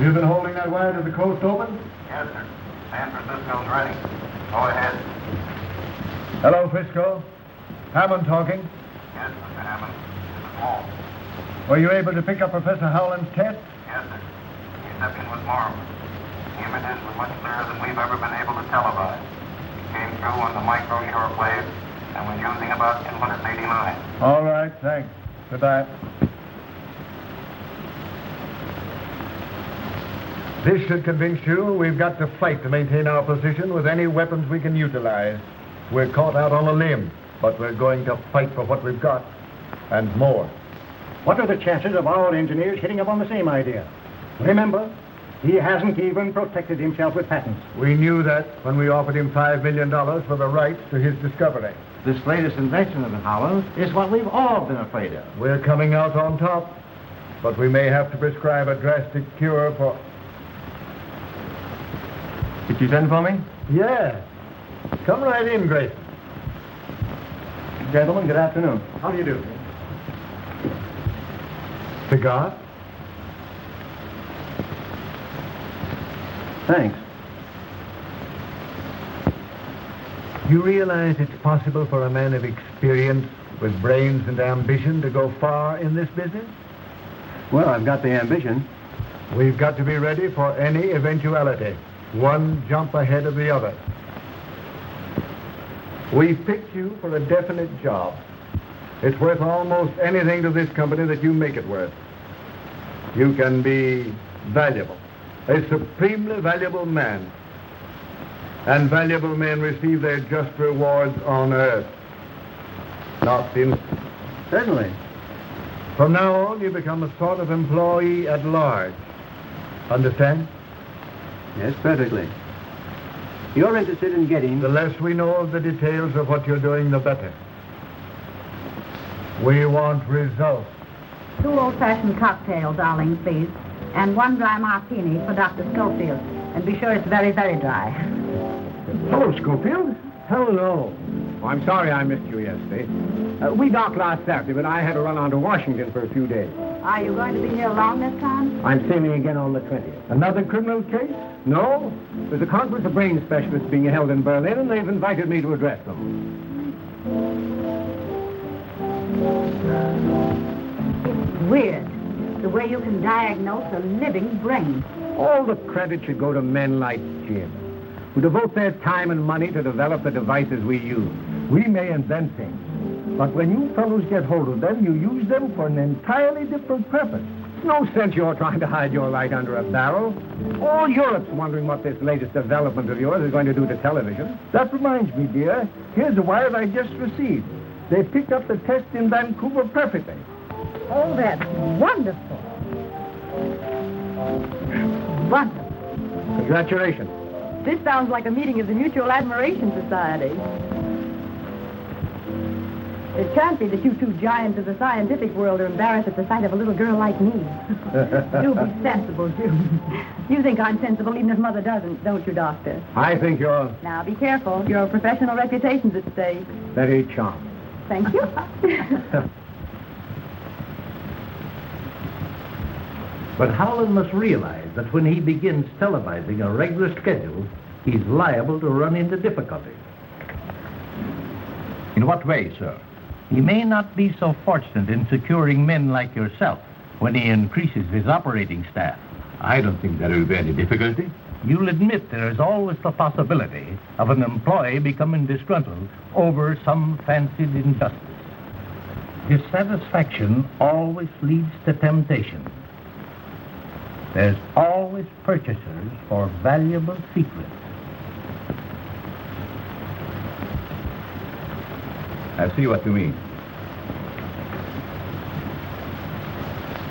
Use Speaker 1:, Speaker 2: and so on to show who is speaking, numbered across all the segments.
Speaker 1: Have you been holding that wire to the coast open?
Speaker 2: Yes, sir. San Francisco's ready. Go ahead.
Speaker 1: Hello, Frisco. Hammond talking.
Speaker 2: Yes, Mr. Hammond. This is Walt.
Speaker 1: Were you able to pick up Professor Houghland's test?
Speaker 2: Yes, sir. The reception was marvelous. The images were much clearer than we've ever been able to televise. It came through on the micro shortwave and was using about 289.
Speaker 1: All right, thanks. Goodbye. This should convince you we've got to fight to maintain our position with any weapons we can utilize. We're caught out on a limb, but we're going to fight for what we've got, and more.
Speaker 3: What are the chances of our engineers hitting up on the same idea? Remember, he hasn't even protected himself with patents.
Speaker 1: We knew that when we offered him $5 million for the rights to his discovery.
Speaker 4: This latest invention of Houghland is what we've all been afraid of.
Speaker 1: We're coming out on top, but we may have to prescribe a drastic cure for...
Speaker 5: Did you send for me?
Speaker 1: Yeah. Come right in, Grayson.
Speaker 5: Gentlemen, good afternoon.
Speaker 3: How do you do?
Speaker 1: Cigar?
Speaker 5: Thanks.
Speaker 1: You realize it's possible for a man of experience with brains and ambition to go far in this business?
Speaker 5: Well, I've got the ambition.
Speaker 1: We've got to be ready for any eventuality. One jump ahead of the other. We picked you for a definite job. It's worth almost anything to this company that you make it worth. You can be valuable, a supremely valuable man. And valuable men receive their just rewards on earth, not in...
Speaker 5: Certainly.
Speaker 1: From now on, you become a sort of employee at large. Understand?
Speaker 5: Yes, perfectly. You're interested in getting...
Speaker 1: The less we know of the details of what you're doing, the better. We want results.
Speaker 6: 2 old-fashioned cocktails, darling, please. And 1 dry martini for Dr. Schofield. And be sure it's very, very dry.
Speaker 3: Hello, Schofield. Hello. Oh, I'm sorry I missed you yesterday. We docked last Saturday, but I had to run on to Washington for a few days.
Speaker 6: Are you going to be here long this time?
Speaker 3: I'm sailing again on the 20th.
Speaker 1: Another criminal case?
Speaker 3: No. There's a conference of brain specialists being held in Berlin, and they've invited me to address them.
Speaker 6: It's weird, the way you can diagnose a living brain.
Speaker 3: All the credit should go to men like Jim, who devote their time and money to develop the devices we use. We may invent things, but when you fellows get hold of them, you use them for an entirely different purpose. No sense you're trying to hide your light under a barrel. All Europe's wondering what this latest development of yours is going to do to television.
Speaker 1: That reminds me, dear. Here's a wire I just received. They picked up the test in Vancouver perfectly.
Speaker 6: Oh, that's wonderful. Wonderful.
Speaker 3: Congratulations.
Speaker 6: This sounds like a meeting of the Mutual Admiration Society. It can't be that you 2 giants of the scientific world are embarrassed at the sight of a little girl like me. Do be sensible, Jim. You think I'm sensible even if Mother doesn't, don't you, Doctor?
Speaker 3: I think you're
Speaker 6: Now, be careful. Your professional reputation's at stake.
Speaker 3: very charming.
Speaker 6: Thank you.
Speaker 4: But Houghland must realize that when he begins televising a regular schedule, he's liable to run into difficulties.
Speaker 5: In what way, sir?
Speaker 4: He may not be so fortunate in securing men like yourself when he increases his operating staff.
Speaker 5: I don't think there will be any difficulty.
Speaker 4: You'll admit there is always the possibility of an employee becoming disgruntled over some fancied injustice. Dissatisfaction always leads to temptation. There's always purchasers for valuable secrets.
Speaker 5: I see what you mean.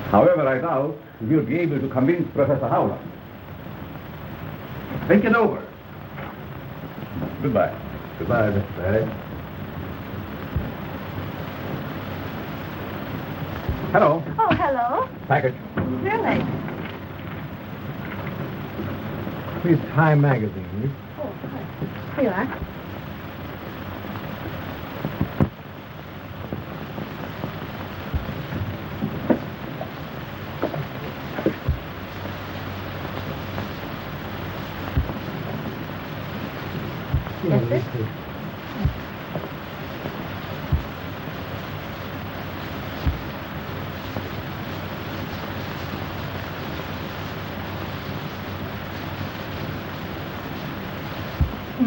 Speaker 5: However, I doubt you'll be able to convince Professor Houghland. Think it over. Goodbye.
Speaker 1: Goodbye, Mr. Barry.
Speaker 3: Hello.
Speaker 6: Oh, hello.
Speaker 3: Package.
Speaker 6: Really?
Speaker 1: It's Time Magazine.
Speaker 6: Oh, hi. Here you are.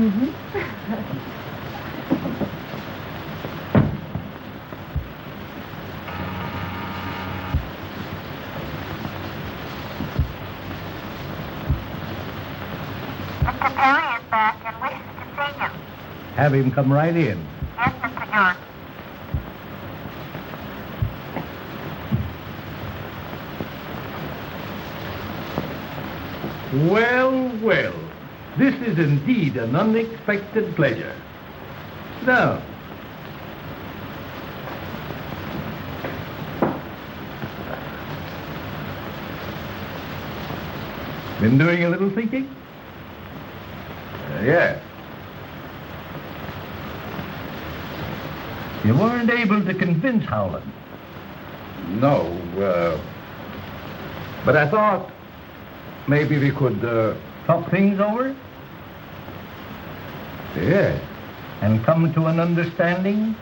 Speaker 7: Mr. Perry is back and wishes to see you.
Speaker 4: Have him come right in.
Speaker 7: Yes, Mr. George.
Speaker 4: Well, well. This is indeed an unexpected pleasure. Now, been doing a little thinking?
Speaker 5: Yes.
Speaker 4: You weren't able to convince Houghland.
Speaker 5: No, but I thought maybe we could,
Speaker 4: Talk things over
Speaker 5: yes,
Speaker 4: and come to an understanding?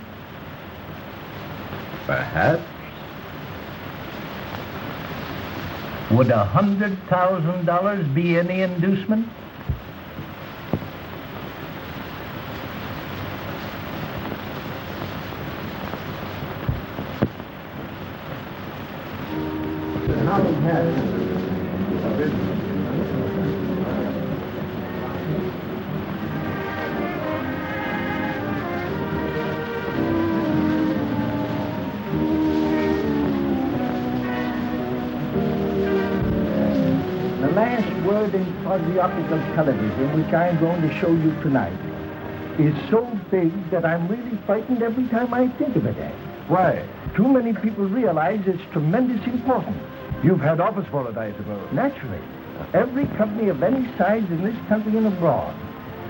Speaker 5: perhaps.
Speaker 4: Would $100,000 be any inducement?
Speaker 3: The last word in physioptical television, which I'm going to show you tonight, is so big that I'm really frightened every time I think of it.
Speaker 1: Why?
Speaker 3: Too many people realize its tremendous importance.
Speaker 1: You've had office for it, I suppose.
Speaker 3: Naturally, every company of any size in this country and abroad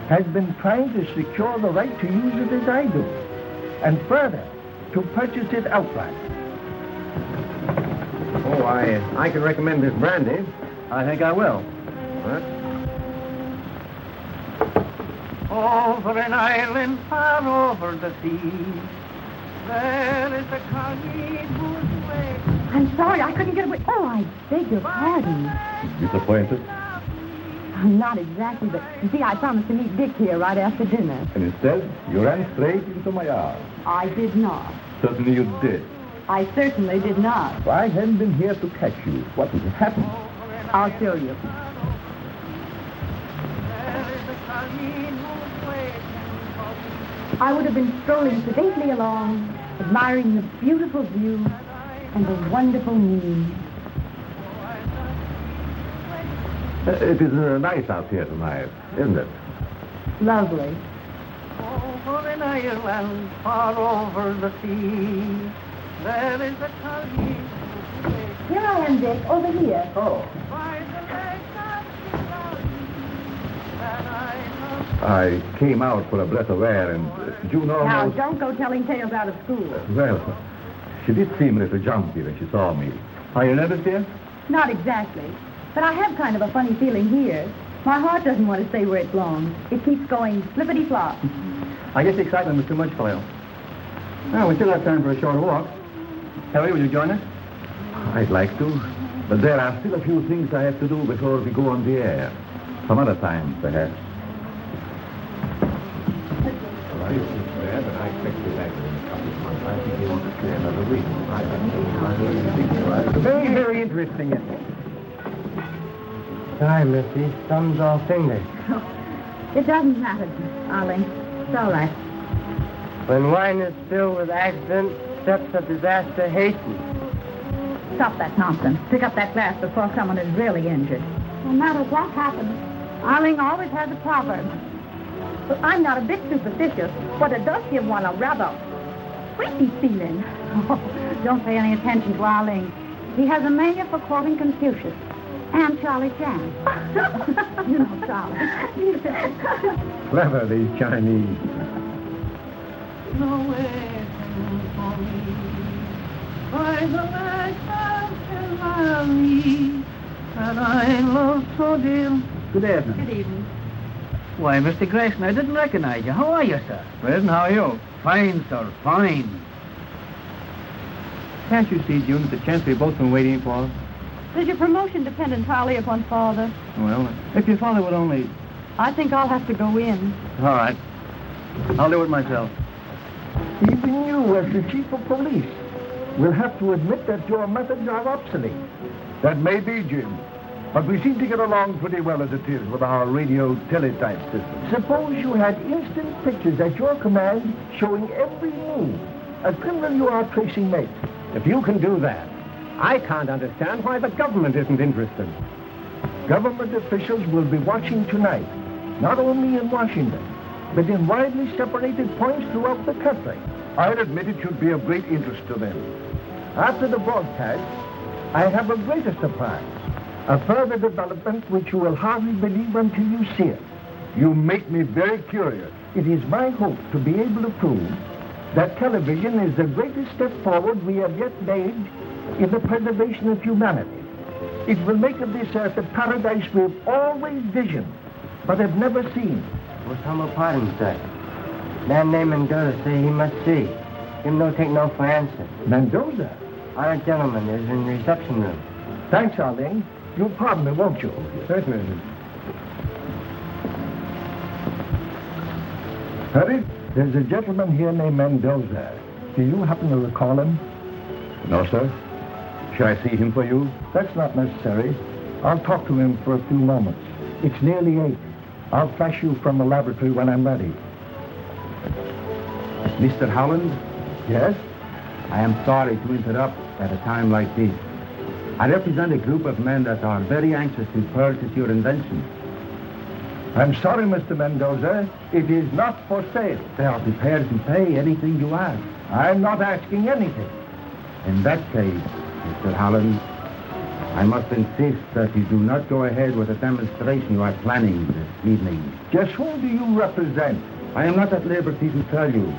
Speaker 3: has been trying to secure the right to use it as I do, and further, to purchase it outright.
Speaker 1: Oh, I can recommend this brandy. I think I will. What?
Speaker 8: Over an island far over the sea, there is a Collyer whose way.
Speaker 6: I'm sorry, I couldn't get away. Oh, I beg your pardon.
Speaker 5: Disappointed?
Speaker 6: Not exactly, but you see, I promised to meet Dick here right after dinner.
Speaker 5: And instead, you ran straight into my arms.
Speaker 6: I did not.
Speaker 5: Certainly you did.
Speaker 6: I certainly did not.
Speaker 5: If I hadn't been here to catch you, what would have happened?
Speaker 6: I'll show you. I would have been strolling sedately along, admiring the beautiful view and the wonderful moon.
Speaker 5: It is nice out here tonight, isn't it?
Speaker 6: Lovely.
Speaker 8: Over an island far over the sea, there is a Collyer.
Speaker 6: Here I am, Dick, over here.
Speaker 5: Oh. I came out for a breath of air, and June
Speaker 6: Now,
Speaker 5: almost...
Speaker 6: don't go telling tales out of school.
Speaker 5: Well, she did seem a little jumpy when she saw me. Are you nervous, dear?
Speaker 6: Not exactly. But I have kind of a funny feeling here. My heart doesn't want to stay where it belongs. It keeps going flippity-flop.
Speaker 1: I guess the excitement was too much for you. Well, we still have time for a short walk. Harry, will you join us?
Speaker 5: I'd like to, but there are still a few things I have to do before we go on the air. Some other time, perhaps. But I expect to be back in a couple of months. I think he wants to stay another week.
Speaker 1: Very, very interesting, isn't it?
Speaker 8: Sorry, Missy. Thumb's all fingers.
Speaker 6: It doesn't matter, darling. It's all right.
Speaker 8: When wine is filled with accident, steps of disaster hasten.
Speaker 6: Stop that nonsense. Pick up that glass before someone is really injured. No matter what happens, Arling always has a proverb. But I'm not a bit superstitious, but it does give one a rather creepy feeling. Oh, don't pay any attention to Arling. He has a mania for quoting Confucius and Charlie Chan. You know Charlie.
Speaker 5: Clever, these Chinese.
Speaker 8: Nowhere for me, by the back of valley that I love so dear.
Speaker 1: Good evening.
Speaker 6: Good evening.
Speaker 8: Why, Mr. Grayson, I didn't recognize you. How are you, sir?
Speaker 1: Well, how are you?
Speaker 8: Fine, sir, fine.
Speaker 1: Can't you see, June, the chance we've both been waiting for?
Speaker 6: Does your promotion depend entirely upon Father?
Speaker 1: Well, if your father would only...
Speaker 6: I think I'll have to go in.
Speaker 9: All right. I'll do it myself.
Speaker 3: Even you, as the chief of police, will have to admit that your methods are obsolete.
Speaker 1: That may be, Jim. But we seem to get along pretty well as it is with our radio teletype system.
Speaker 3: Suppose you had instant pictures at your command showing every move a criminal you are tracing makes.
Speaker 10: If you can do that, I can't understand why the government isn't interested.
Speaker 3: Government officials will be watching tonight, not only in Washington, but in widely separated points throughout the country.
Speaker 1: I'd admit it should be of great interest to them.
Speaker 3: After the broadcast, I have a greater surprise. A further development which you will hardly believe until you see it.
Speaker 1: You make me very curious.
Speaker 3: It is my hope to be able to prove that television is the greatest step forward we have yet made in the preservation of humanity. It will make of this earth a paradise we've always visioned, but have never seen.
Speaker 11: What's humble pardon, sir? Man named Mendoza say he must see. Him no take no for answer.
Speaker 3: Mendoza?
Speaker 11: Our gentleman is in the reception room.
Speaker 3: Thanks, Arlene. You'll pardon me, won't you?
Speaker 1: Certainly. Harry?
Speaker 3: There's a gentleman here named Mendoza. Do you happen to recall him?
Speaker 5: No, sir. Shall I see him for you?
Speaker 3: That's not necessary. I'll talk to him for a few moments. It's nearly 8. I'll flash you from the laboratory when I'm ready.
Speaker 12: Mr. Houghland?
Speaker 3: Yes?
Speaker 12: I am sorry to interrupt at a time like this. I represent a group of men that are very anxious to purchase your invention.
Speaker 3: I'm sorry, Mr. Mendoza. It is not for sale.
Speaker 12: They are prepared to pay anything you ask.
Speaker 3: I'm not asking anything.
Speaker 12: In that case, Mr. Houghland, I must insist that you do not go ahead with the demonstration you are planning this evening.
Speaker 3: Just whom do you represent?
Speaker 12: I am not at liberty to tell you,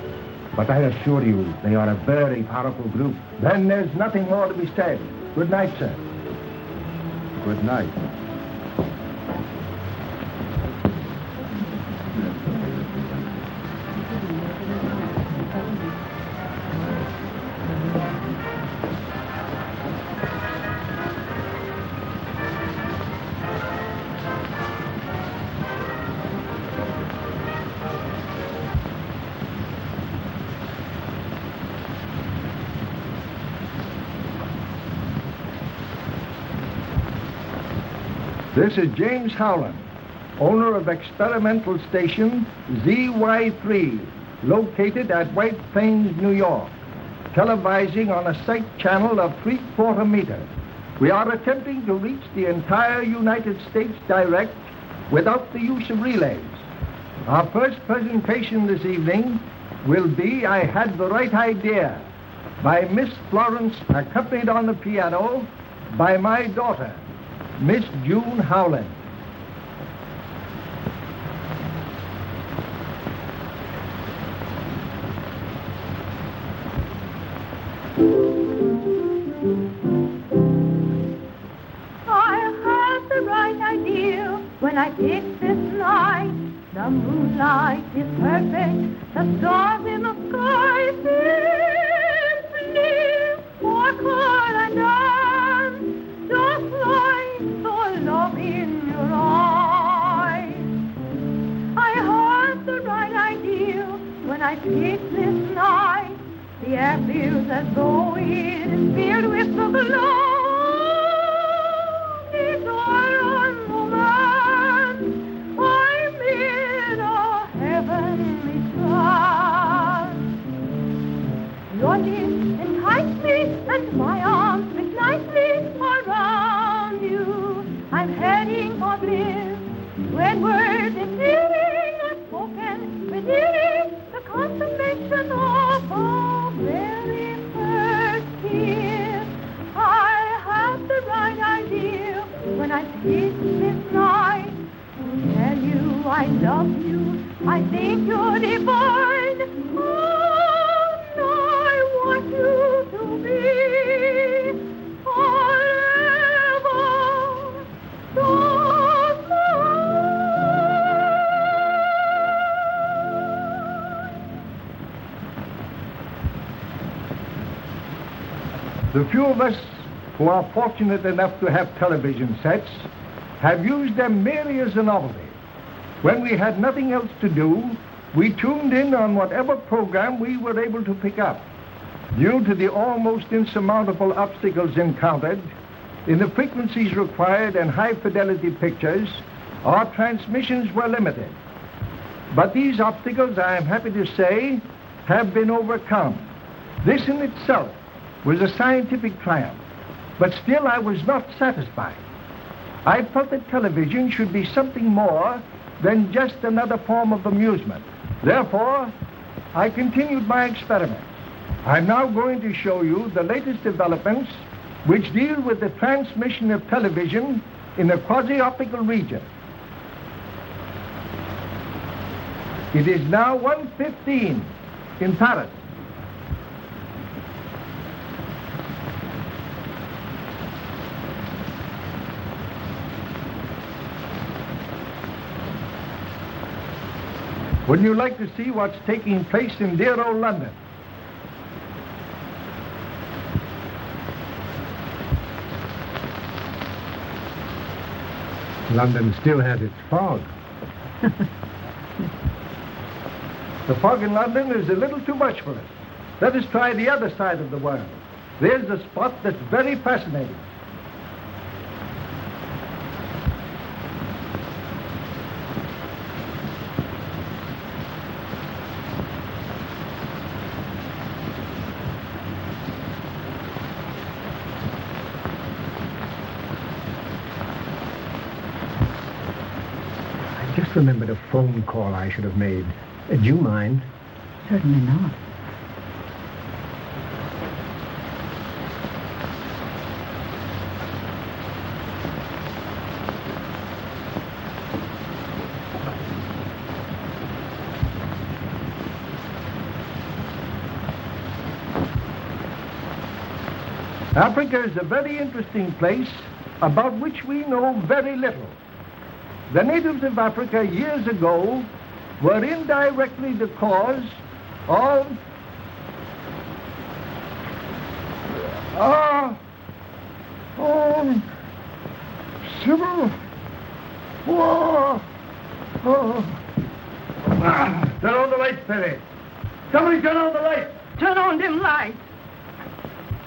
Speaker 12: but I assure you they are a very powerful group.
Speaker 3: Then there's nothing more to be said. Good night, sir.
Speaker 12: Good night.
Speaker 3: This is James Houghland, owner of experimental station ZY3, located at White Plains, New York, televising on a sight channel of 3/4 meter. We are attempting to reach the entire United States direct without the use of relays. Our first presentation this evening will be I Had the Right Idea by Miss Florence, accompanied on the piano by my daughter, Miss June Houghland.
Speaker 13: I had the right idea when I picked this night. The moonlight is perfect, the stars in the sky simply for Karl and Anne, just like the love in your eyes. I had the right idea when I picked this night. The air feels as though it is filled with the glow. These are on romance. I'm in a heavenly trance. Your lips entice me, and my arms fit nicely around you. I'm heading for bliss when words and feeling are spoken within the consummation of a very first kiss. I had the right idea when I picked this night. To tell you I love you, I think you're divine. And I want you to be forever just mine.
Speaker 3: The few of us who are fortunate enough to have television sets have used them merely as a novelty. When we had nothing else to do, we tuned in on whatever program we were able to pick up. Due to the almost insurmountable obstacles encountered in the frequencies required and high-fidelity pictures, our transmissions were limited. But these obstacles, I am happy to say, have been overcome. This in itself was a scientific triumph, but still I was not satisfied. I felt that television should be something more than just another form of amusement. Therefore, I continued my experiments. I'm now going to show you the latest developments which deal with the transmission of television in the quasi-optical region. It is now 1:15 in Paris. Wouldn't you like to see what's taking place in dear old London?
Speaker 10: London still has its fog.
Speaker 3: The fog in London is a little too much for us. Let us try the other side of the world. There's a spot that's very fascinating.
Speaker 10: I just remembered a phone call I should have made. Do you mind?
Speaker 6: Certainly not.
Speaker 3: Africa is a very interesting place about which we know very little. The natives of Africa years ago were indirectly the cause of civil war.
Speaker 1: Turn on the lights, Perry. Somebody turn on the lights.
Speaker 6: Turn on them lights.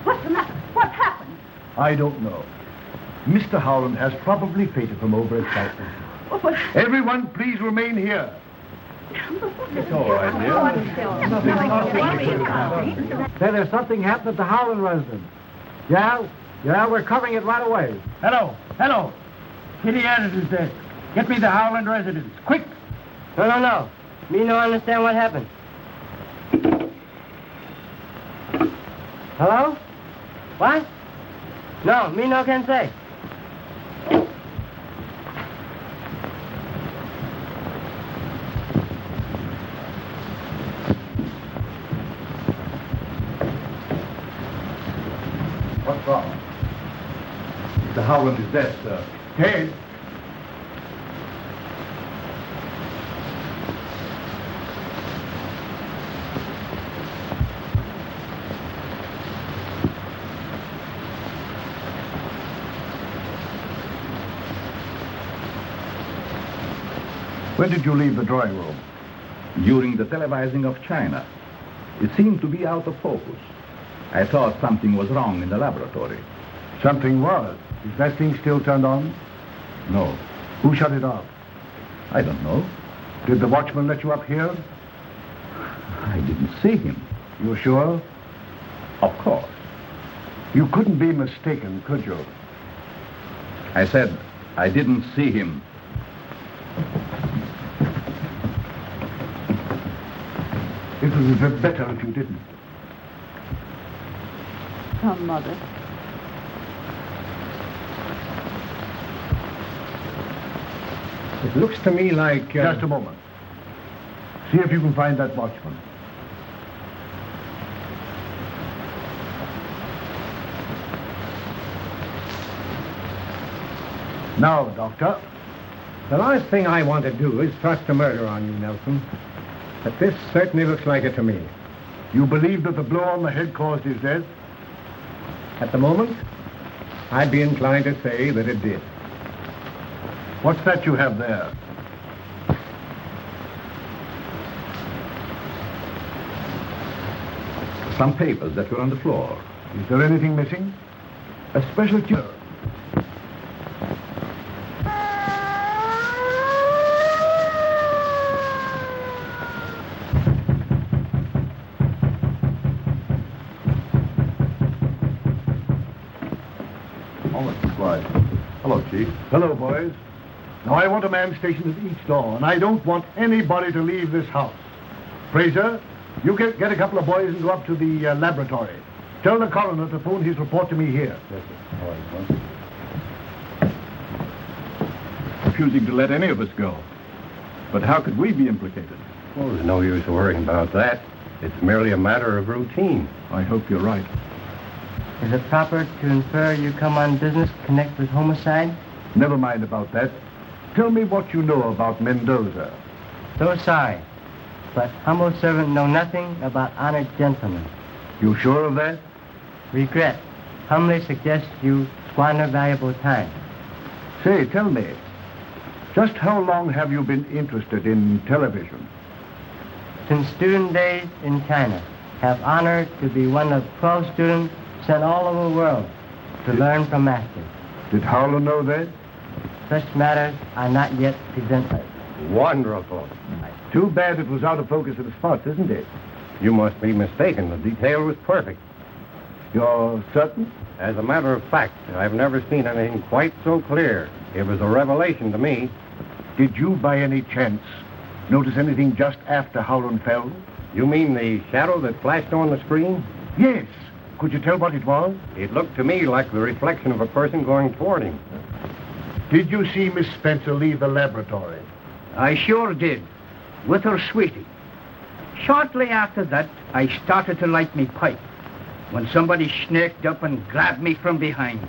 Speaker 6: What's the matter? What happened?
Speaker 1: I don't know. Mr. Houghland has probably fainted from overexcitement.
Speaker 6: Oh, but...
Speaker 1: Everyone, please remain here. It's all right, dear.
Speaker 3: Say, there's something happened at the Houghland residence. Yeah, we're covering it right away.
Speaker 8: Hello. Kitty Anderson's desk. Get me the Houghland residence, quick.
Speaker 11: No. Me no understand what happened. Hello? What? No, me no can say.
Speaker 1: What's wrong? Mr. Houghland is dead, sir.
Speaker 3: Dead? When did you leave the drawing room?
Speaker 5: During the televising of China. It seemed to be out of focus. I thought something was wrong in the laboratory.
Speaker 3: Something was. Is that thing still turned on?
Speaker 5: No.
Speaker 3: Who shut it off?
Speaker 5: I don't know.
Speaker 3: Did the watchman let you up here?
Speaker 5: I didn't see him.
Speaker 3: You sure?
Speaker 5: Of course.
Speaker 3: You couldn't be mistaken, could you?
Speaker 5: I said I didn't see him.
Speaker 3: It would be better if you didn't.
Speaker 6: Come, Mother.
Speaker 10: It looks to me like...
Speaker 3: Just a moment. See if you can find that watchman. Now, Doctor.
Speaker 10: The last thing I want to do is thrust a murder on you, Nelson. But this certainly looks like it to me.
Speaker 3: You believe that the blow on the head caused his death?
Speaker 10: At the moment, I'd be inclined to say that it did.
Speaker 3: What's that you have there?
Speaker 5: Some papers that were on the floor.
Speaker 1: Is there anything missing? A special cure.
Speaker 5: Hello, Chief.
Speaker 1: Hello, boys. Now, I want a man stationed at each door, and I don't want anybody to leave this house. Fraser, you get a couple of boys and go up to the laboratory. Tell the coroner to phone his report to me here.
Speaker 5: Yes, sir. All right, sir. Refusing to let any of us go. But how could we be implicated?
Speaker 10: Well, there's no use worrying about that. It's merely a matter of routine.
Speaker 5: I hope you're right.
Speaker 11: Is it proper to infer you come on business to connect with homicide?
Speaker 1: Never mind about that. Tell me what you know about Mendoza.
Speaker 11: So sorry, but humble servant know nothing about honored gentlemen.
Speaker 1: You sure of that?
Speaker 11: Regret. Humbly suggest you squander valuable time.
Speaker 1: Say, tell me, just how long have you been interested in television?
Speaker 11: Since student days in China. Have honor to be one of 12 students sent all over the world to learn from masters.
Speaker 1: Did Houghland know that?
Speaker 11: Such matters are not yet presented.
Speaker 10: Wonderful.
Speaker 1: Too bad it was out of focus at the spots, isn't it?
Speaker 10: You must be mistaken. The detail was perfect.
Speaker 1: You're certain?
Speaker 10: As a matter of fact, I've never seen anything quite so clear. It was a revelation to me.
Speaker 1: Did you, by any chance, notice anything just after Houghland fell?
Speaker 10: You mean the shadow that flashed on the screen?
Speaker 1: Yes. Could you tell what it was?
Speaker 10: It looked to me like the reflection of a person going toward him.
Speaker 1: Did you see Miss Spencer leave the laboratory?
Speaker 8: I sure did, with her sweetie. Shortly after that, I started to light me pipe, when somebody snaked up and grabbed me from behind.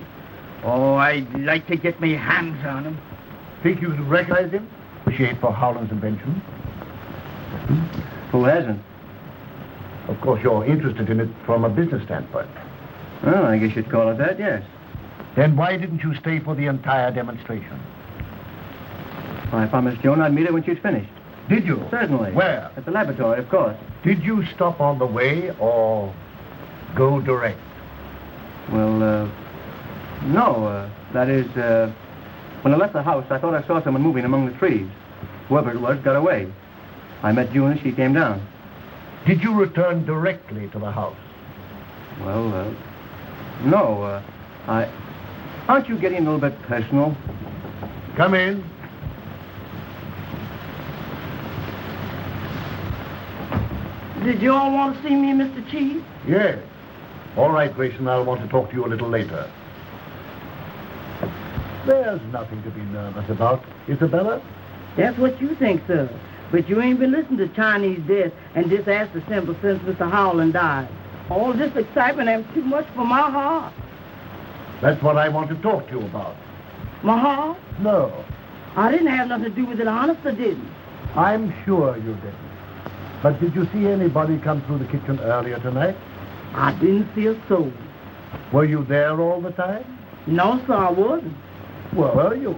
Speaker 8: Oh, I'd like to get me hands on him.
Speaker 1: Think you could recognize him? Appreciate for Howland's invention.
Speaker 9: Who hasn't?
Speaker 1: Of course, you're interested in it from a business standpoint.
Speaker 9: Well, I guess you'd call it that, yes.
Speaker 1: Then why didn't you stay for the entire demonstration?
Speaker 9: Well, I promised Joan I'd meet her when she's finished.
Speaker 1: Did you?
Speaker 9: Certainly.
Speaker 1: Where?
Speaker 9: At the laboratory, of course.
Speaker 1: Did you stop on the way or go direct?
Speaker 9: Well, no. That is, when I left the house, I thought I saw someone moving among the trees. Whoever it was got away. I met June as she came down.
Speaker 1: Did you return directly to the house?
Speaker 9: Well, no. Aren't you getting a little bit personal?
Speaker 1: Come in.
Speaker 8: Did you all want to see me, Mr. Chief?
Speaker 1: Yes. All right, Grayson, I'll want to talk to you a little later. There's nothing to be nervous about, Isabella.
Speaker 8: That's what you think, sir. But you ain't been listening to Chinese death and disaster symbol since Mr. Houghland died. All this excitement ain't too much for my heart.
Speaker 1: That's what I want to talk to you about.
Speaker 8: My heart?
Speaker 1: No.
Speaker 8: I didn't have nothing to do with it, honest, I didn't.
Speaker 1: I'm sure you didn't. But did you see anybody come through the kitchen earlier tonight?
Speaker 8: I didn't see a soul.
Speaker 1: Were you there all the time?
Speaker 8: No, sir, I wasn't.
Speaker 1: Where were you?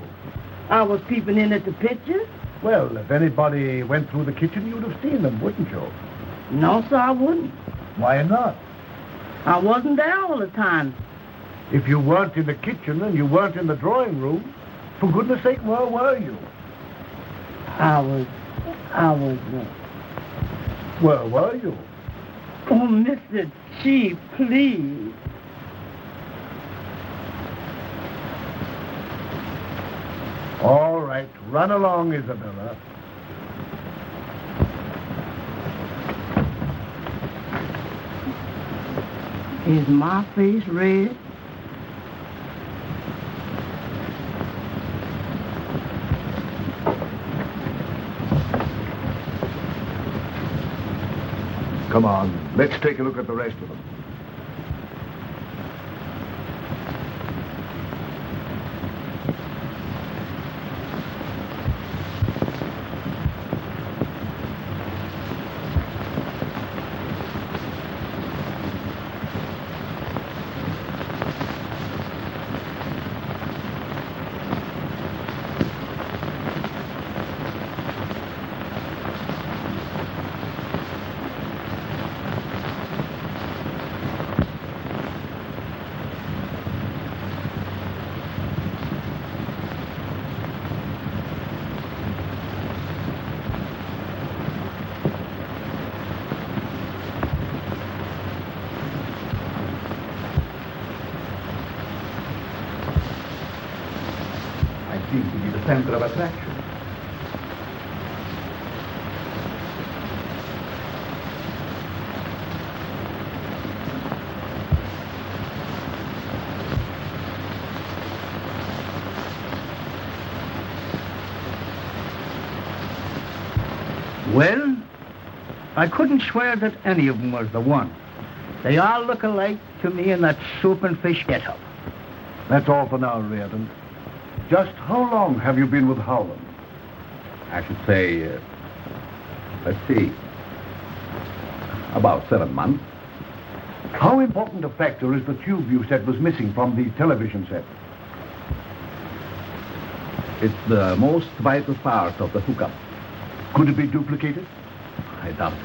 Speaker 8: I was peeping in at the pictures.
Speaker 1: Well, if anybody went through the kitchen, you'd have seen them, wouldn't you?
Speaker 8: No, sir, I wouldn't.
Speaker 1: Why not?
Speaker 8: I wasn't there all the time.
Speaker 1: If you weren't in the kitchen and you weren't in the drawing room, for goodness sake, where were you?
Speaker 8: I was...
Speaker 1: Where were you?
Speaker 8: Oh, Mr. Chief, please.
Speaker 1: All right, run along, Isabella.
Speaker 8: Is my face red?
Speaker 1: Come on, let's take a look at the rest of them.
Speaker 5: center of attraction.
Speaker 8: Well, I couldn't swear that any of them was the one. They all look alike to me in that soup and fish get-up.
Speaker 14: That's all for now, Reardon. Just how long have you been with Houghland?
Speaker 5: I should say, let's see, about 7 months.
Speaker 14: How important a factor is the tube you said was missing from the television set?
Speaker 5: It's the most vital part of the hookup.
Speaker 14: Could it be duplicated?
Speaker 5: I doubt it.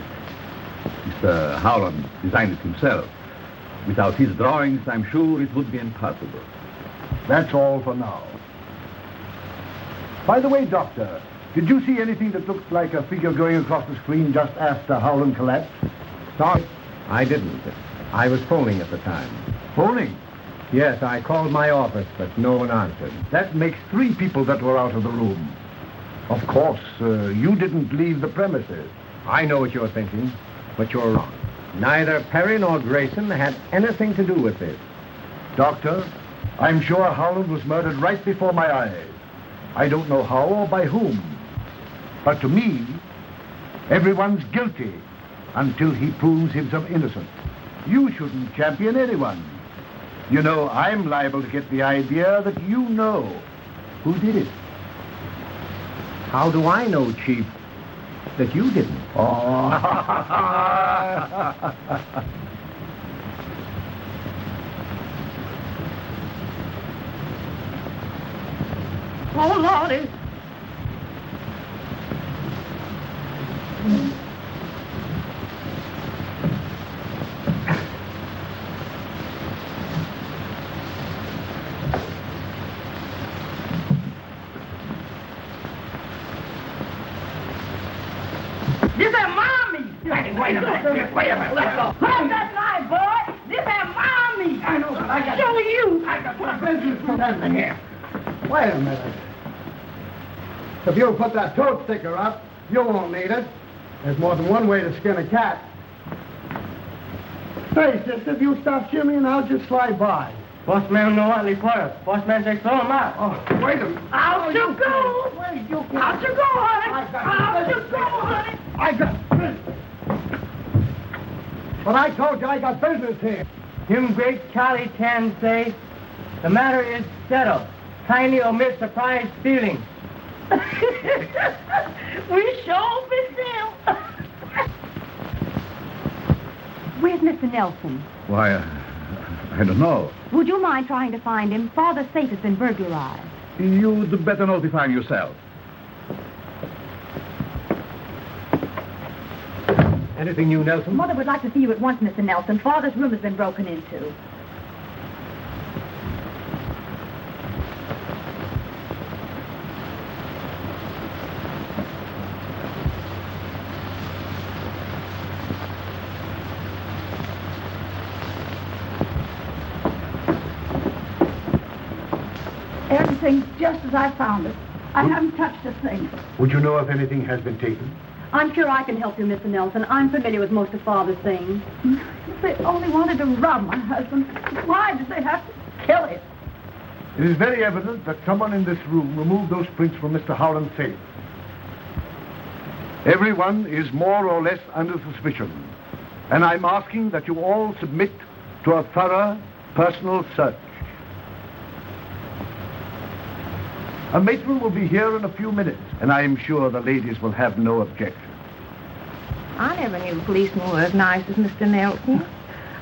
Speaker 5: Mr. Houghland designed it himself. Without his drawings, I'm sure it would be impossible.
Speaker 14: That's all for now. By the way, Doctor, did you see anything that looked like a figure going across the screen just after Houghland collapsed?
Speaker 3: Sorry, I didn't. I was phoning at the time.
Speaker 14: Phoning?
Speaker 3: Yes, I called my office, but no one answered.
Speaker 14: That makes 3 people that were out of the room. Of course, you didn't leave the premises.
Speaker 3: I know what you're thinking, but you're wrong. Neither Perry nor Grayson had anything to do with this.
Speaker 14: Doctor, I'm sure Houghland was murdered right before my eyes. I don't know how or by whom. But to me, everyone's guilty until he proves himself innocent. You shouldn't champion anyone. You know, I'm liable to get the idea that you know who did it.
Speaker 3: How do I know, Chief, that you didn't?
Speaker 14: Oh.
Speaker 6: Oh, Lordy.
Speaker 13: This ain't mommy.
Speaker 8: Wait a minute. Let go.
Speaker 13: Hold that knife, boy. This ain't mommy.
Speaker 8: I know, but I got...
Speaker 13: Show you.
Speaker 8: I got my business to run in here.
Speaker 10: Wait a minute. If you put that toad sticker up, you won't need it. There's more than one way to skin a cat. Hey, sister, if you stop shimmying, I'll just slide by.
Speaker 11: Postman Noir reporter. Postman says throw him out.
Speaker 10: Oh, wait a minute.
Speaker 13: Out you go.
Speaker 10: Wait, you go.
Speaker 13: Out you go, honey. Out you go, honey.
Speaker 10: I got business. But I told you I got business here.
Speaker 11: Him great Charlie Tan say, the matter is settled. Kindly omit surprised feelings.
Speaker 13: We sure miss him.
Speaker 6: Where's Mr. Nelson?
Speaker 5: Why, I don't know.
Speaker 6: Would you mind trying to find him? Father's safe has been burglarized.
Speaker 5: You'd better notify him yourself.
Speaker 3: Anything new, Nelson?
Speaker 6: Mother would like to see you at once, Mr. Nelson. Father's room has been broken into.
Speaker 15: Everything's just as I found it. I haven't touched a thing.
Speaker 14: Would you know if anything has been taken?
Speaker 6: I'm sure I can help you, Mr. Nelson. I'm familiar with most of Father's things.
Speaker 15: If they only wanted to rob my husband, why did they have to kill him?
Speaker 14: It is very evident that someone in this room removed those prints from Mr. Howland's safe. Everyone is more or less under suspicion, and I'm asking that you all submit to a thorough personal search. A matron will be here in a few minutes, and I am sure the ladies will have no objection.
Speaker 16: I never knew a policeman was as nice as Mr. Nelson.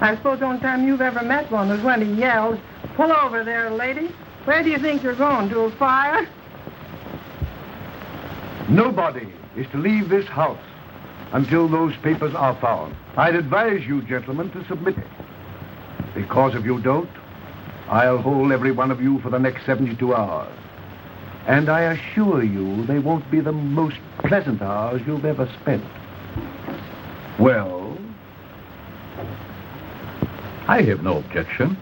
Speaker 16: I suppose the only time you've ever met one was when he yells, "Pull over there, lady. Where do you think you're going, to a fire?"
Speaker 14: Nobody is to leave this house until those papers are found. I'd advise you, gentlemen, to submit it. Because if you don't, I'll hold every one of you for the next 72 hours. And I assure you they won't be the most pleasant hours you've ever spent. Well?
Speaker 5: I have no objection.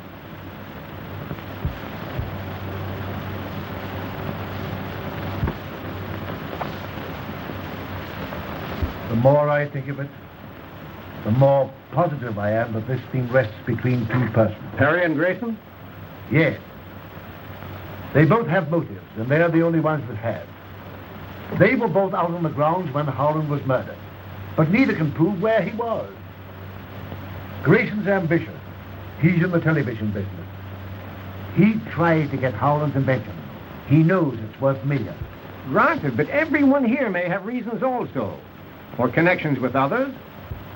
Speaker 14: more I think of it, the more positive I am that this thing rests between two persons.
Speaker 3: Perry and Grayson?
Speaker 14: Yes. They both have motives, and they're the only ones that have. They were both out on the grounds when Houghland was murdered, but neither can prove where he was. Grayson's ambitious. He's in the television business. He tried to get Houghland's invention. He knows it's worth millions.
Speaker 3: Granted, but everyone here may have reasons also. Or connections with others.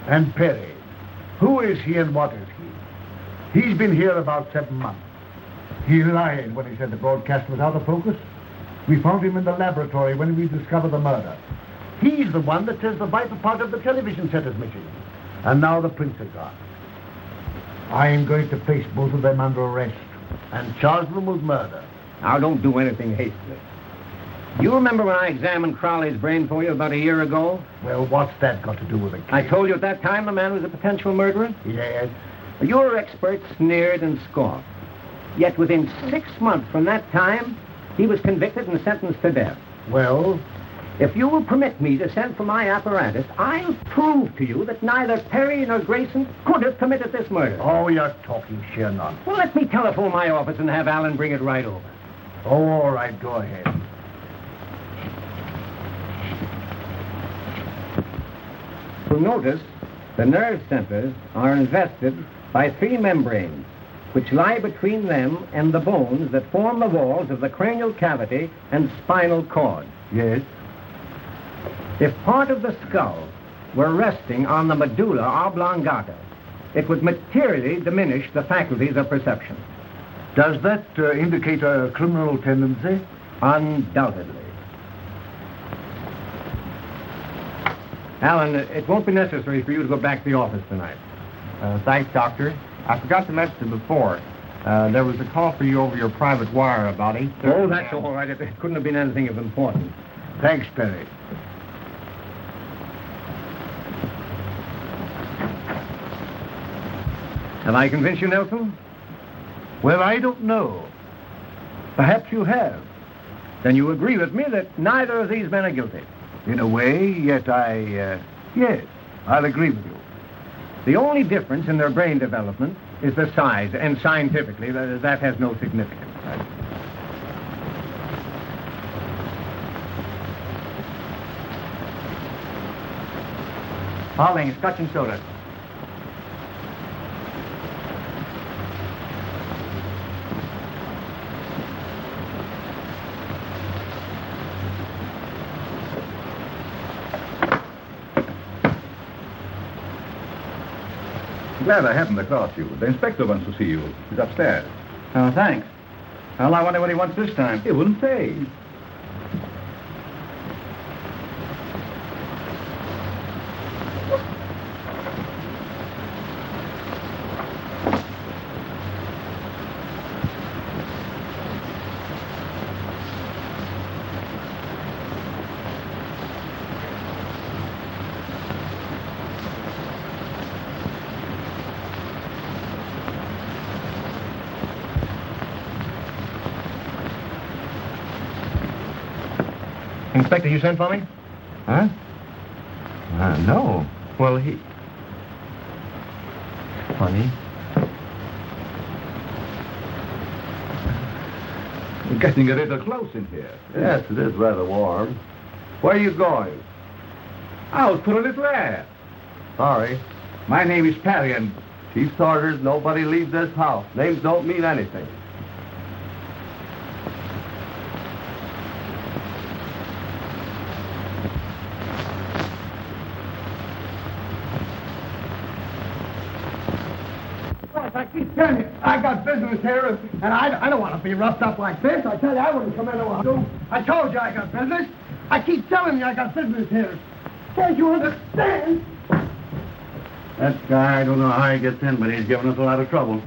Speaker 14: And Perry. Who is he and what is he? He's been here about 7 months. He lied when he said the broadcast was out of focus. We found him in the laboratory when we discovered the murder. He's the one that says the vital part of the television set is missing. And now the prints are gone. I'm going to place both of them under arrest and charge them with murder.
Speaker 3: Now, don't do anything hastily. You remember when I examined Crowley's brain for you about a year ago?
Speaker 14: Well, what's that got to do with it?
Speaker 3: I told you at that time the man was a potential murderer?
Speaker 14: Yes.
Speaker 3: Your experts sneered and scoffed. Yet within 6 months from that time, he was convicted and sentenced to death.
Speaker 14: Well?
Speaker 3: If you will permit me to send for my apparatus, I'll prove to you that neither Perry nor Grayson could have committed this murder.
Speaker 14: Oh, you're talking sheer nonsense.
Speaker 3: Well, let me telephone my office and have Alan bring it right over.
Speaker 14: Oh, all right, go ahead.
Speaker 3: You'll notice the nerve centers are invested by 3 membranes, which lie between them and the bones that form the walls of the cranial cavity and spinal cord.
Speaker 14: Yes?
Speaker 3: If part of the skull were resting on the medulla oblongata, it would materially diminish the faculties of perception.
Speaker 14: Does that indicate a criminal tendency?
Speaker 3: Undoubtedly. Alan, it won't be necessary for you to go back to the office tonight.
Speaker 9: Thanks, Doctor. I forgot to mention it before. There was a call for you over your private wire about 8:30.
Speaker 3: Oh, that's all right. It couldn't have been anything of importance.
Speaker 14: Thanks, Perry.
Speaker 3: Have I convinced you, Nelson?
Speaker 14: Well, I don't know. Perhaps you have.
Speaker 3: Then you agree with me that neither of these men are guilty?
Speaker 14: In a way, yet yes, I'll agree with you.
Speaker 3: The only difference in their brain development is the size, and scientifically, that has no significance.
Speaker 9: Houghling, scotch and soda.
Speaker 5: Glad I happened across you. The inspector wants to see you. He's upstairs.
Speaker 9: Oh, thanks. Well, I wonder what he wants this time.
Speaker 5: He wouldn't say.
Speaker 9: Inspector, you sent for me?
Speaker 12: Huh? No.
Speaker 9: Well, Funny.
Speaker 5: We're getting a little close in here.
Speaker 12: Yes, it is rather warm. Where are you going?
Speaker 5: Out for a little air.
Speaker 12: Sorry.
Speaker 5: My name is Perry, and
Speaker 12: Chief's orders, nobody leave this house. Names don't mean anything.
Speaker 10: I keep telling you, I got business here, and I don't want to be roughed up like this. I tell you, I wouldn't come into a house. I told you I got business. I keep telling you I got business here. Can't you understand?
Speaker 12: That guy, I don't know how he gets in, but he's giving us a lot of trouble.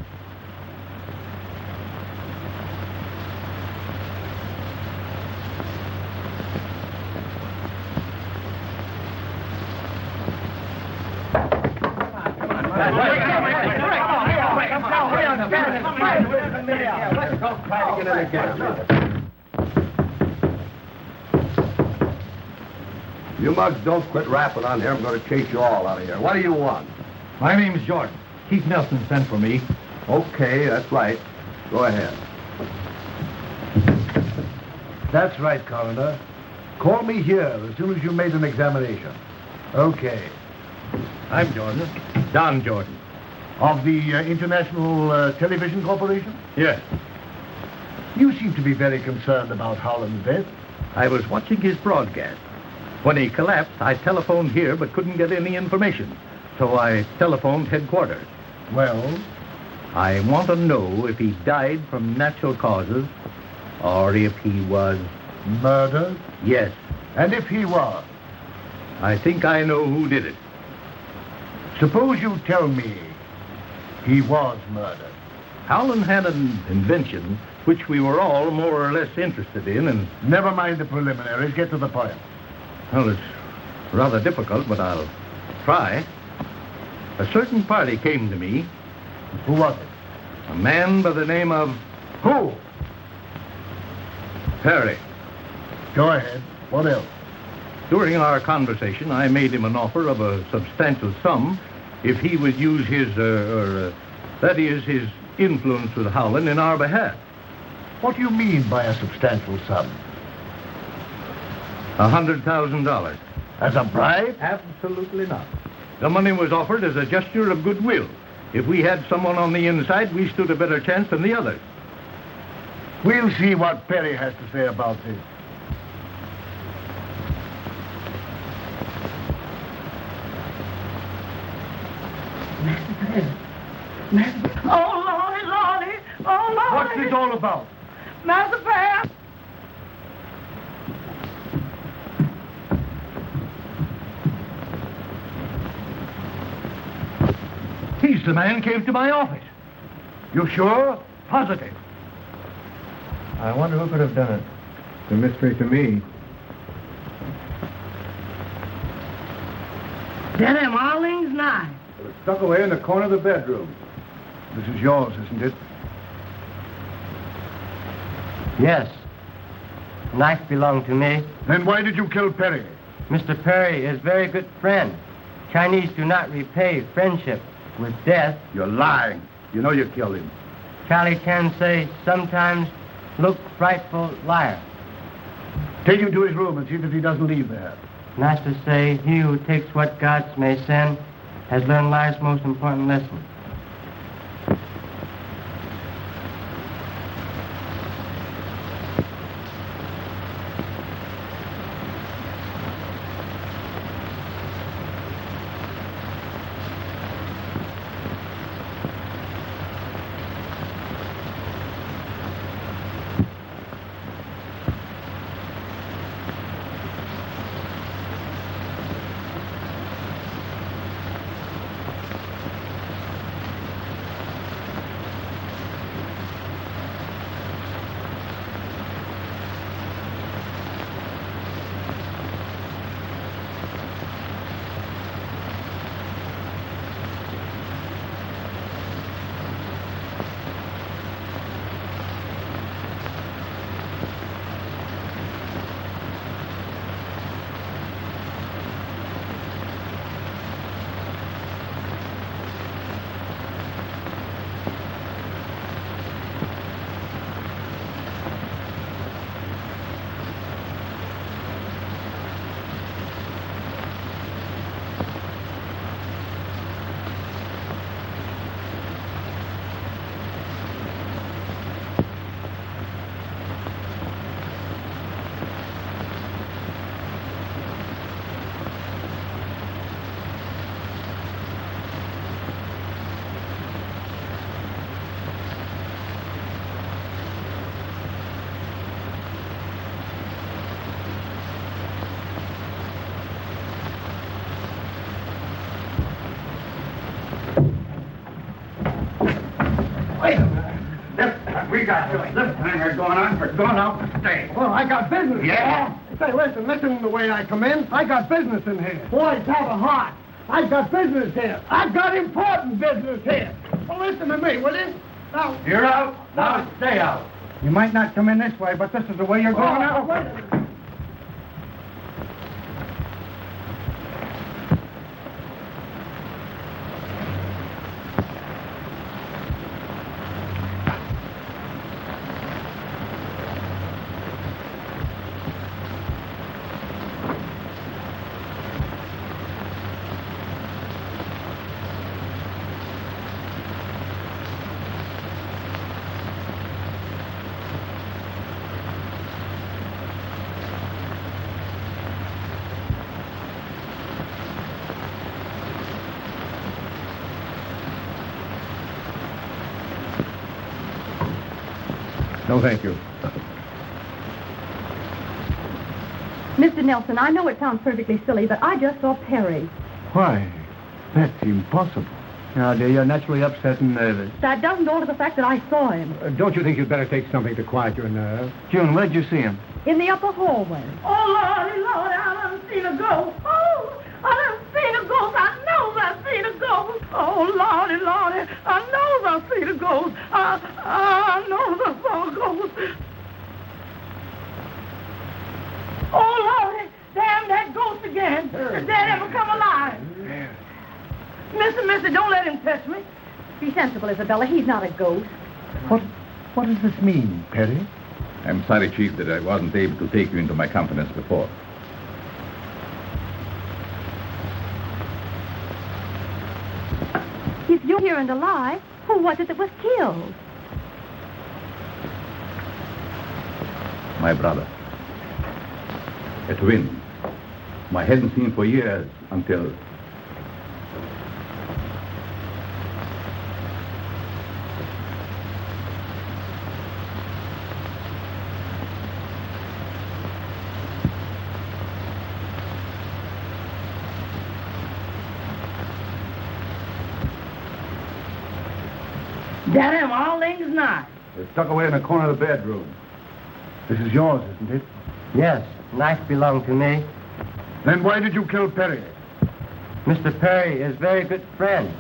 Speaker 14: You mugs don't quit rapping on here. I'm going to chase you all out of here. What do you want?
Speaker 4: My name's Jordan. Keith Nelson sent for me.
Speaker 14: Okay, that's right. Go ahead. That's right, Coroner. Call me here as soon as you made an examination. Okay.
Speaker 4: I'm Jordan. Don Jordan.
Speaker 14: Of the International Television Corporation?
Speaker 4: Yes.
Speaker 14: You seem to be very concerned about Houghland's death.
Speaker 4: I was watching his broadcast. When he collapsed, I telephoned here but couldn't get any information. So I telephoned headquarters.
Speaker 14: Well?
Speaker 4: I want to know if he died from natural causes or if he was...
Speaker 14: Murdered?
Speaker 4: Yes.
Speaker 14: And if he was?
Speaker 4: I think I know who did it.
Speaker 14: Suppose you tell me he was murdered.
Speaker 4: Houghland had an invention which we were all more or less interested in, and...
Speaker 14: Never mind the preliminaries. Get to the point.
Speaker 4: Well, it's rather difficult, but I'll try. A certain party came to me.
Speaker 14: Who was it?
Speaker 4: A man by the name of...
Speaker 14: Who?
Speaker 4: Perry.
Speaker 14: Go ahead. What else?
Speaker 4: During our conversation, I made him an offer of a substantial sum if he would use his, that is, his influence with Houghland in our behalf.
Speaker 14: What do you mean by a substantial sum?
Speaker 4: $100,000.
Speaker 14: As a bribe?
Speaker 4: Absolutely not. The money was offered as a gesture of goodwill. If we had someone on the inside, we stood a better chance than the others.
Speaker 14: We'll see what Perry has to say about this.
Speaker 13: Oh, Lordy, Lordy. Oh, Lordy.
Speaker 14: What's this all about?
Speaker 13: Master Perry.
Speaker 14: He's the man came to my office. You sure? Positive.
Speaker 12: I wonder who could have done it. It's a mystery to me.
Speaker 16: Get him, Arling's knife.
Speaker 14: It was stuck away in the corner of the bedroom. This is yours, isn't it?
Speaker 11: Yes. The knife belonged to me.
Speaker 14: Then why did you kill Perry?
Speaker 11: Mr. Perry is a very good friend. Chinese do not repay friendship with death.
Speaker 14: You're lying. You know you killed him.
Speaker 11: Charlie Chan say sometimes look frightful liar.
Speaker 14: Take him to his room and see that he doesn't leave there.
Speaker 11: Master say he who takes what gods may send has learned life's most important lesson.
Speaker 8: We got this thing going on for going out to stay.
Speaker 10: Well, I got business.
Speaker 8: Yeah?
Speaker 10: Say, listen to the way I come in. I got business in here. Boys, have a heart. I got business here. I got important business here. Well, listen to me, will you? Now,
Speaker 8: You're out. Now stay out.
Speaker 10: you might not come in this way, but this is the way you're going out.
Speaker 3: No, thank you.
Speaker 6: Mr. Nelson, I know it sounds perfectly silly, but I just saw Perry.
Speaker 14: Why? That's impossible.
Speaker 9: Now, dear, you're naturally upset and nervous.
Speaker 6: That doesn't alter the fact that I saw him.
Speaker 3: Don't you think you'd better take something to quiet your nerves?
Speaker 9: June, where'd you see him?
Speaker 6: In the upper hallway.
Speaker 13: Oh, Lordy, Lordy, I done seen a ghost. Oh, I done seen a ghost. I know I seen a ghost. Oh, Lordy, Lordy, I know I seen a ghost. I know I saw a ghost. Oh, Lordy, damn that ghost again. Did that ever come alive?
Speaker 14: Yeah.
Speaker 13: Mister, don't let him touch me.
Speaker 6: Be sensible, Isabella. He's not a ghost.
Speaker 14: What does this mean, Perry?
Speaker 5: I'm sorry, Chief, that I wasn't able to take you into my confidence before.
Speaker 6: If you're here and alive, who was it that was killed?
Speaker 5: My brother. A twin. I hadn't seen for years until...
Speaker 13: Damn, all things nice.
Speaker 14: It's tucked away in the corner of the bedroom. This is yours, isn't it?
Speaker 11: Yes, knife belonged to me.
Speaker 14: Then why did you kill Perry?
Speaker 11: Mr. Perry is very good friend.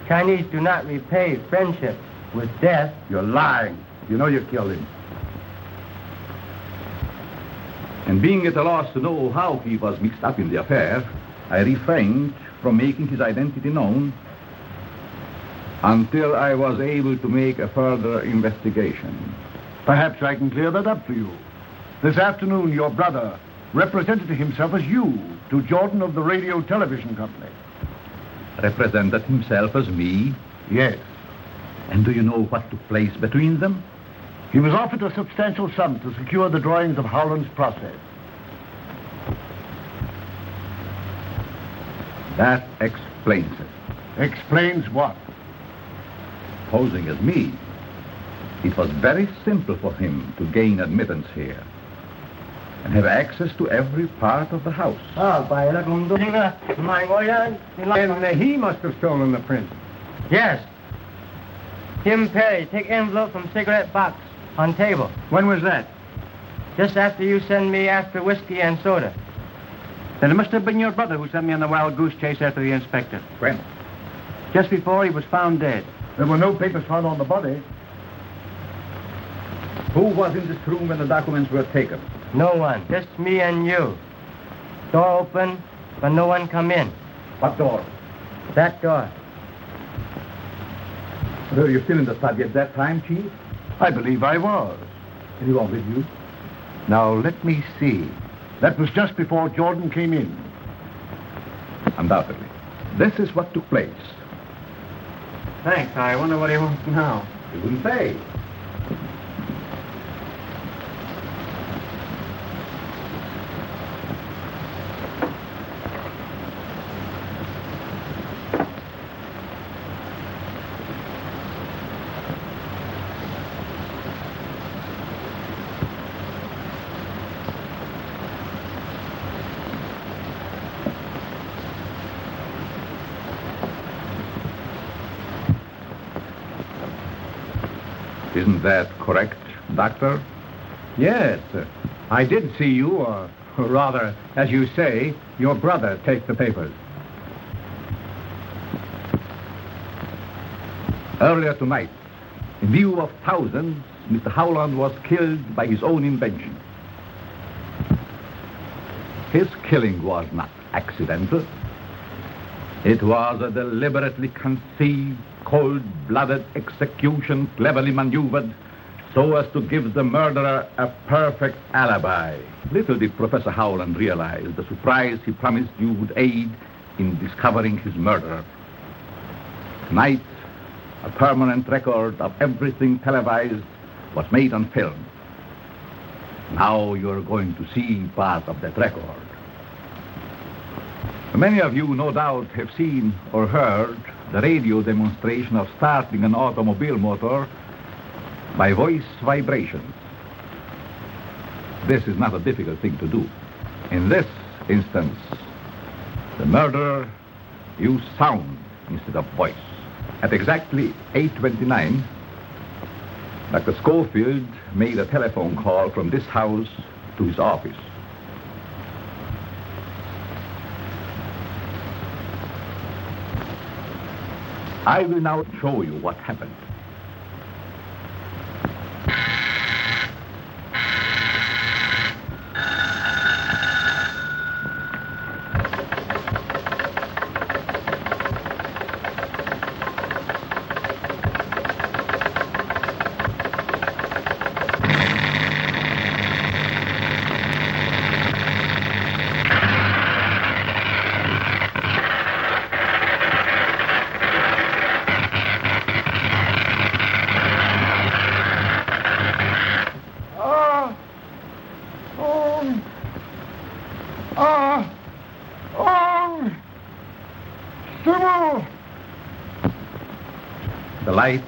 Speaker 11: Chinese do not repay friendship with death.
Speaker 14: You're lying. You know you killed him.
Speaker 5: And being at a loss to know how he was mixed up in the affair, I refrained from making his identity known until I was able to make a further investigation.
Speaker 14: Perhaps I can clear that up for you. This afternoon, your brother represented himself as you to Jordan of the Radio Television Company.
Speaker 5: Represented himself as me?
Speaker 14: Yes.
Speaker 5: And do you know what took place between them?
Speaker 14: He was offered a substantial sum to secure the drawings of Houghland's process.
Speaker 5: That explains it.
Speaker 14: Explains what?
Speaker 5: Posing as me, it was very simple for him to gain admittance here and have access to every part of the house.
Speaker 3: And he must have stolen the print.
Speaker 11: Yes. Tim Perry, take envelope from cigarette box on table.
Speaker 9: When was that?
Speaker 11: Just after you send me after whiskey and soda.
Speaker 9: Then it must have been your brother who sent me on the wild goose chase after the inspector.
Speaker 5: When?
Speaker 9: Just before he was found dead.
Speaker 14: There were no papers found on the body.
Speaker 5: Who was in this room when the documents were taken?
Speaker 11: No one. Just me and you. Door open, but no one come in.
Speaker 5: What door?
Speaker 11: That door.
Speaker 5: Were you still in the study at that time, Chief?
Speaker 14: I believe I was.
Speaker 5: Anyone with you?
Speaker 14: Now, let me see. That was just before Jordan came in.
Speaker 5: Undoubtedly. This is what took place.
Speaker 9: Thanks. I wonder what he wants now.
Speaker 5: He wouldn't say. Isn't that correct, Doctor?
Speaker 3: Yes. I did see you, or rather, as you say, your brother take the papers.
Speaker 5: Earlier tonight, in view of thousands, Mr. Houghland was killed by his own invention. His killing was not accidental. It was a deliberately conceived, cold-blooded execution cleverly maneuvered so as to give the murderer a perfect alibi. Little did Professor Houghland realize the surprise he promised you would aid in discovering his murderer. Tonight, a permanent record of everything televised was made on film. Now you're going to see part of that record. Many of you, no doubt, have seen or heard the radio demonstration of starting an automobile motor by voice vibrations. This is not a difficult thing to do. In this instance, the murderer used sound instead of voice. At exactly 8:29, Dr. Schofield made a telephone call from this house to his office. I will now show you what happened. The light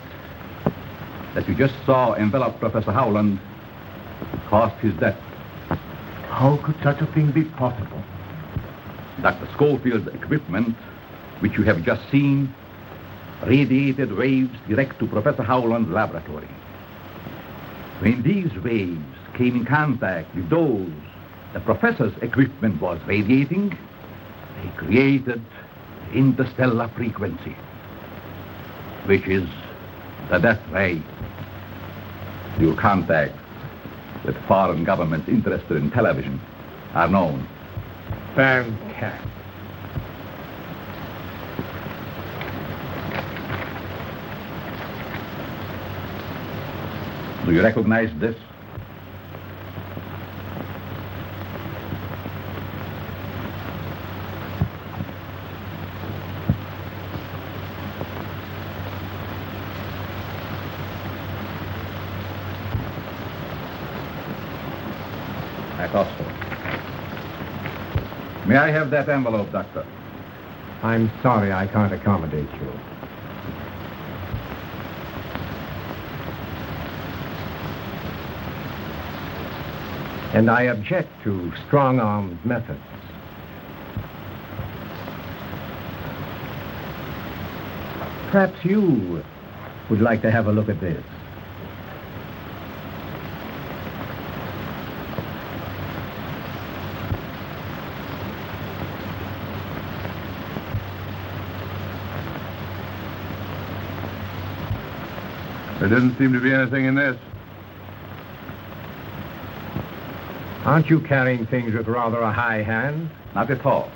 Speaker 5: that you just saw envelop Professor Houghland caused his death.
Speaker 14: How could such a thing be possible?
Speaker 5: Dr. Schofield's equipment, which you have just seen, radiated waves direct to Professor Houghland's laboratory. When these waves came in contact with those the professor's equipment was radiating, they created interstellar frequency, which is the death ray. Your contacts with foreign governments interested in television are known.
Speaker 3: Fantastic.
Speaker 5: Do you recognize this? I thought so. May I have that envelope, Doctor?
Speaker 3: I'm sorry I can't accommodate you. And I object to strong-armed methods. Perhaps you would like to have a look at this.
Speaker 4: There doesn't seem to be anything in this.
Speaker 3: Aren't you carrying things with rather a high hand?
Speaker 5: Not at all.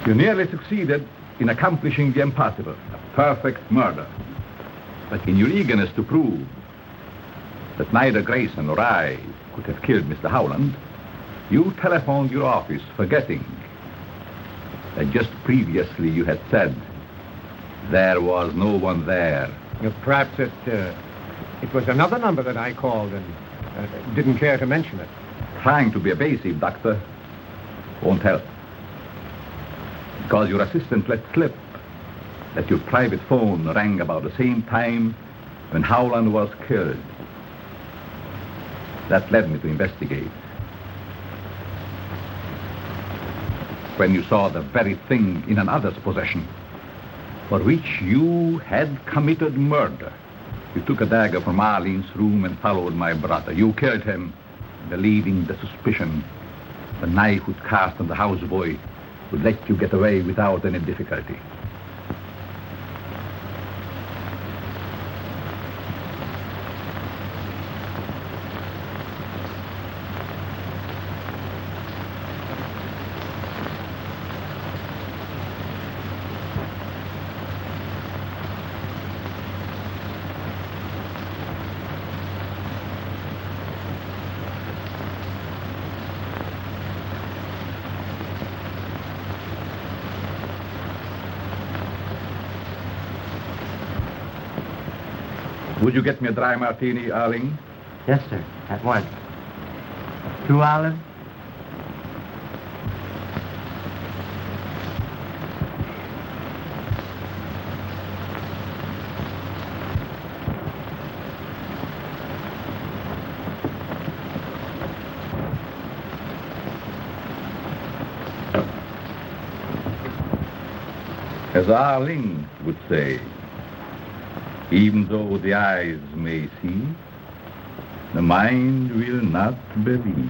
Speaker 5: You nearly succeeded in accomplishing the impossible, a perfect murder. But in your eagerness to prove that neither Grayson nor I could have killed Mr. Houghland, you telephoned your office forgetting that just previously you had said there was no one there.
Speaker 3: Perhaps it was another number that I called and didn't care to mention it.
Speaker 5: Trying to be evasive, Doctor, won't help. Because your assistant let slip that your private phone rang about the same time when Houghland was killed. That led me to investigate. When you saw the very thing in another's possession for which you had committed murder, you took a dagger from Arlene's room and followed my brother. You killed him, believing the suspicion the knife would cast on the houseboy would let you get away without any difficulty. Would you get me a dry martini, Arling?
Speaker 11: Yes, sir. At once. 2 olives.
Speaker 5: As Arling would say, even though the eyes may see, the mind will not believe.